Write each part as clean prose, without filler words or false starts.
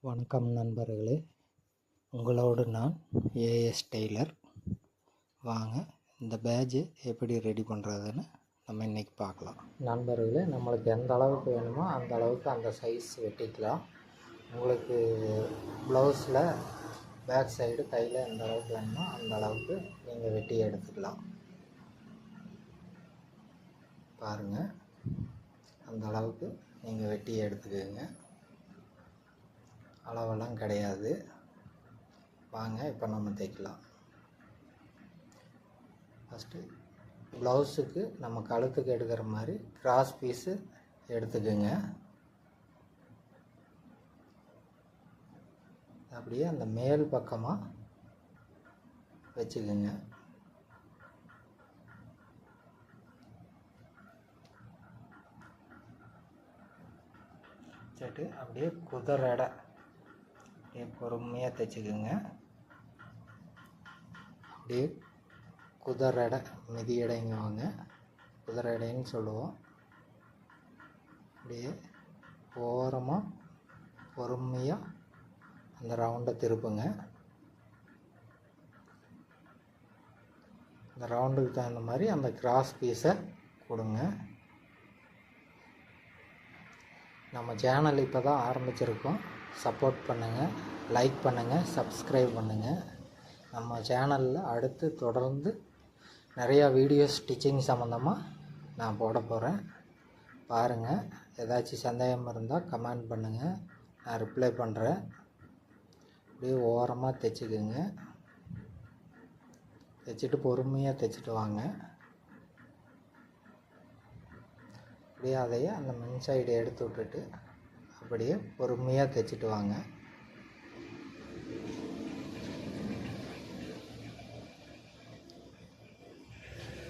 வணக்கம் நண்பர்களே, உங்களோடு நான் ஏஎஸ் டெய்லர். வாங்க இந்த பேட்ஜு எப்படி ரெடி பண்ணுறதுன்னு நம்ம இன்றைக்கி பார்க்கலாம். நண்பர்களே, நம்மளுக்கு எந்த அளவுக்கு வேணுமோ அந்த அளவுக்கு அந்த சைஸ் வெட்டிக்கலாம். உங்களுக்கு ப்ளவுஸில் பேக் சைடு கையில் எந்த அளவுக்கு வேணுமோ அந்த அளவுக்கு நீங்கள் வெட்டி எடுத்துக்கலாம். பாருங்கள், அந்த அளவுக்கு நீங்கள் வெட்டி எடுத்துக்கோங்க. அளவெல்லாம் கிடையாது. வாங்க இப்போ நம்ம தைக்கலாம். ஃபஸ்ட்டு ப்ளவுஸுக்கு நம்ம கழுத்துக்கு எடுக்கிற மாதிரி கிராஸ் பீஸு எடுத்துக்கோங்க. அப்படியே அந்த மேல் பக்கமாக வச்சுக்கோங்க. வச்சுட்டு அப்படியே குதிரை பொறுமையாக தைச்சிக்கோங்க. அப்படியே குதிரை மிதி எடைங்க வாங்க, குதிரை எடைன்னு சொல்லுவோம். அப்படியே ஓரமாக பொறுமையாக அந்த ரவுண்டை திருப்புங்க. அந்த ரவுண்டுக்கு தகுந்த மாதிரி அந்த கிராஸ் பீஸை கொடுங்க. நம்ம சேனல் இப்போ தான் ஆரம்பிச்சிருக்கோம். சப்போர்ட் பண்ணுங்கள், லைக் பண்ணுங்கள், சப்ஸ்கிரைப் பண்ணுங்கள். நம்ம சேனலில் அடுத்து தொடர்ந்து நிறையா வீடியோஸ் ஸ்டிச்சிங் சம்மந்தமாக நான் போட போகிறேன். பாருங்கள், ஏதாச்சும் சந்தேகம் இருந்தால் கமெண்ட் பண்ணுங்கள், நான் ரிப்ளை பண்ணுறேன். அப்படியே ஓரமாக தைச்சிக்குங்க. தைச்சிட்டு பொறுமையாக தைச்சிட்டு வாங்க. அப்படியே அதையே அந்த மின் சைடு எடுத்து விட்டுட்டு அப்படியே பொறுமையாக தைச்சிட்டு வாங்க.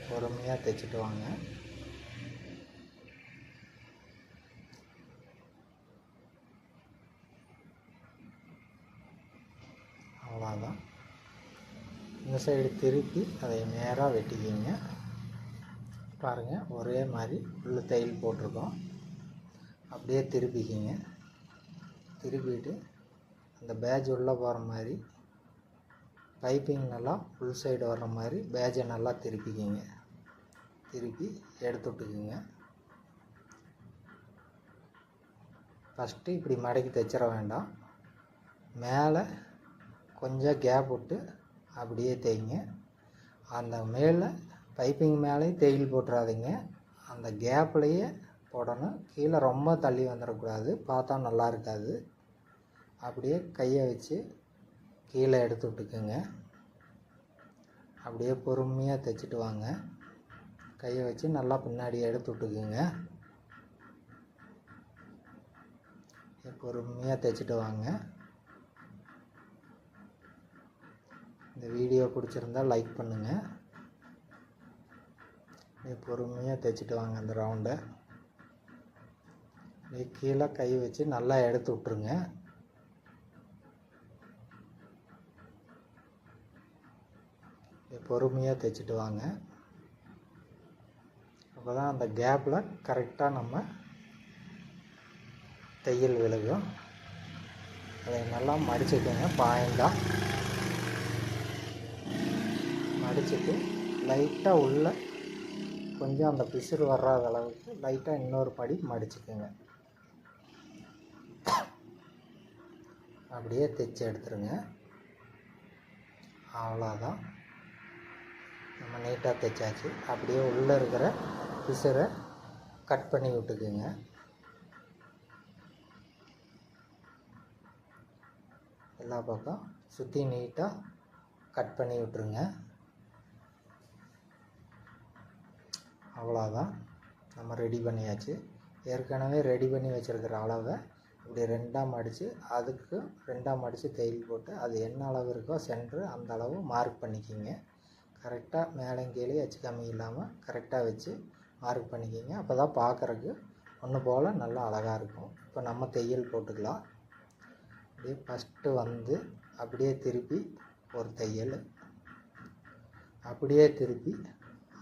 பொறுமையாக தைச்சிட்டு வாங்க. அவ்வளோதான். இந்த சைடு திருப்பி அதை நேராக வெட்டிக்கிங்க. பாருங்கள், ஒரே மாதிரி உள்ள தையல் போட்டிருக்கோம். அப்படியே திருப்பிக்கிங்க. திருப்பிட்டு அந்த பேட்ச் உள்ளே போகிற மாதிரி பைப்பிங் நல்லா ஃபுல் சைடு வர்ற மாதிரி பேட்சை நல்லா திருப்பிக்கிங்க. திருப்பி எடுத்து விட்டுக்குங்க. ஃபஸ்ட்டு இப்படி மடக்கி தைச்சிட வேண்டாம். மேலே கொஞ்சம் கேப் விட்டு அப்படியே தைங்க. அந்த மேலே பைப்பிங் மேலேயும் தையல் போட்டுறாதீங்க, அந்த கேப்லேயே போடணும். கீழே ரொம்ப தள்ளி வந்துடக்கூடாது, பார்த்தா நல்லா இருக்காது. அப்படியே கையை வச்சு கீழே எடுத்து விட்டுக்குங்க. அப்படியே பொறுமையாக தைச்சிட்டு வாங்க. கையை வச்சு நல்லா பின்னாடி எடுத்து விட்டுக்குங்க. பொறுமையாக தைச்சிட்டு வாங்க. இந்த வீடியோ பிடிச்சிருந்தால் லைக் பண்ணுங்கள். பொறுமையாக தைச்சிட்டு வாங்க. அந்த ரவுண்டை கீழே கை வச்சு நல்லா எடுத்து விட்ருங்க. பொறுமையாக தைச்சிட்டு வாங்க. அப்போ தான் அந்த கேப்பில் கரெக்டாக நம்ம தையல் விழுகும். அதை நல்லா மடிச்சுக்கோங்க. பாயிண்டாக மடிச்சுட்டு லைட்டாக உள்ள கொஞ்சம் அந்த பிசுறு வர்றாத அளவுக்கு லைட்டாக இன்னொரு படி மடிச்சுக்கோங்க. அப்படியே தைச்சி எடுத்துருங்க. அவ்வளோதான், நம்ம நீட்டாக தைச்சாச்சு. அப்படியே உள்ளே இருக்கிற பிசுரை கட் பண்ணி விட்டுக்குங்க. எல்லா பக்கம் சுற்றி நீட்டாக கட் பண்ணி விட்டுருங்க. அவ்வளோதான், நம்ம ரெடி பண்ணியாச்சு. ஏற்கனவே ரெடி பண்ணி வச்சுருக்கிற அளவை இப்படி ரெண்டாக மடித்து அதுக்கு ரெண்டாக மடித்து தையல் போட்டு அது என்ன அளவு இருக்கோ சென்ட்ரு அந்த அளவு மார்க் பண்ணிக்கிங்க. கரெக்டாக மேலே கீழே எச்சு கம்மி இல்லாமல் கரெக்டாக வச்சு மார்க் பண்ணிக்கிங்க. அப்போ தான் பார்க்குறக்கு ஒன்று போல் நல்லா அழகாக இருக்கும். இப்போ நம்ம தையல் போட்டுக்கலாம். அப்படியே ஃபஸ்ட்டு வந்து அப்படியே திருப்பி ஒரு தையல், அப்படியே திருப்பி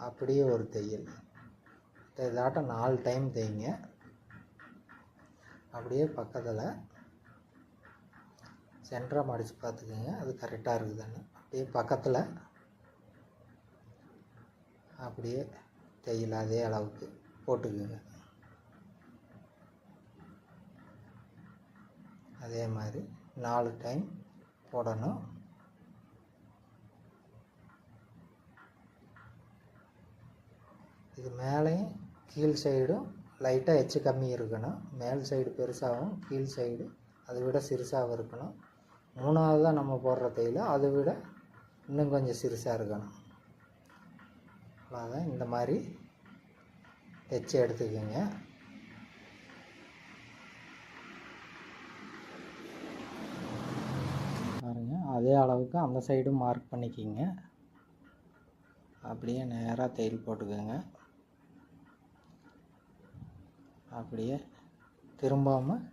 அப்படியே ஒரு தையல். இதாட்டம் 4 டைம் தைங்க. அப்படியே பக்கத்தில் சென்டராக மடித்து பார்த்துக்குங்க அது கரெக்டாக இருக்குதுன்னு. அப்படியே பக்கத்தில் அப்படியே தையல் அதே அளவுக்கு போட்டுக்குங்க. அதே மாதிரி 4 டைம் போடணும். இது மேலேயும் கீழ் சைடும் லைட்டாக எச்சு கம்மி இருக்கணும். மேல் சைடு பெருசாகவும் கீழ் சைடு அதை விட சிறுசாகவும் இருக்கணும். 3ஆவதாக நம்ம போடுற தையல் அதை விட இன்னும் கொஞ்சம் சிறுசாக இருக்கணும். அவ்வளோதான். இந்த மாதிரி தைச்சி எடுத்துக்கோங்க. பாருங்கள், அதே அளவுக்கு அந்த சைடும் மார்க் பண்ணிக்கிங்க. அப்படியே நேராக தையல் போட்டுக்கோங்க. அப்படியே திரும்பாமல்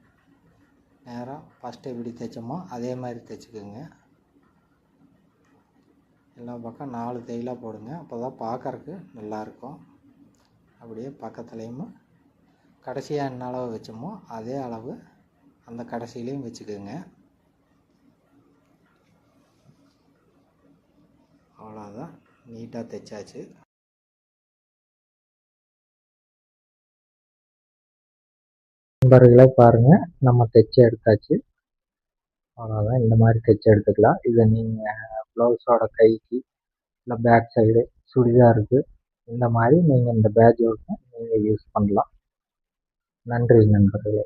நேராக ஃபஸ்ட்டு எப்படி தைச்சோமோ அதே மாதிரி தைச்சிக்கோங்க. எல்லா பக்கம் 4 தையலாக போடுங்க. அப்போ தான் பார்க்கறக்கு நல்லாயிருக்கும். அப்படியே பக்கத்துலேயும் கடைசியாக என்ன அளவு வச்சோமோ அதே அளவு அந்த கடைசியிலையும் வச்சுக்கோங்க. அவ்வளோதான், நீட்டாக தைச்சாச்சு. நண்பர்களே பாருங்கள், நம்ம தைச்சி எடுத்தாச்சு. அவ்வளோதான், இந்த மாதிரி தைச்சி எடுத்துக்கலாம். இதை நீங்கள் ப்ளவுஸோட கைக்கு இல்லை பேக் சைடு சுடிதாருக்கு இந்த மாதிரி நீங்கள் இந்த பேட்ச் ஒர்க்கை நீங்கள் யூஸ் பண்ணலாம். நன்றி நண்பர்களே.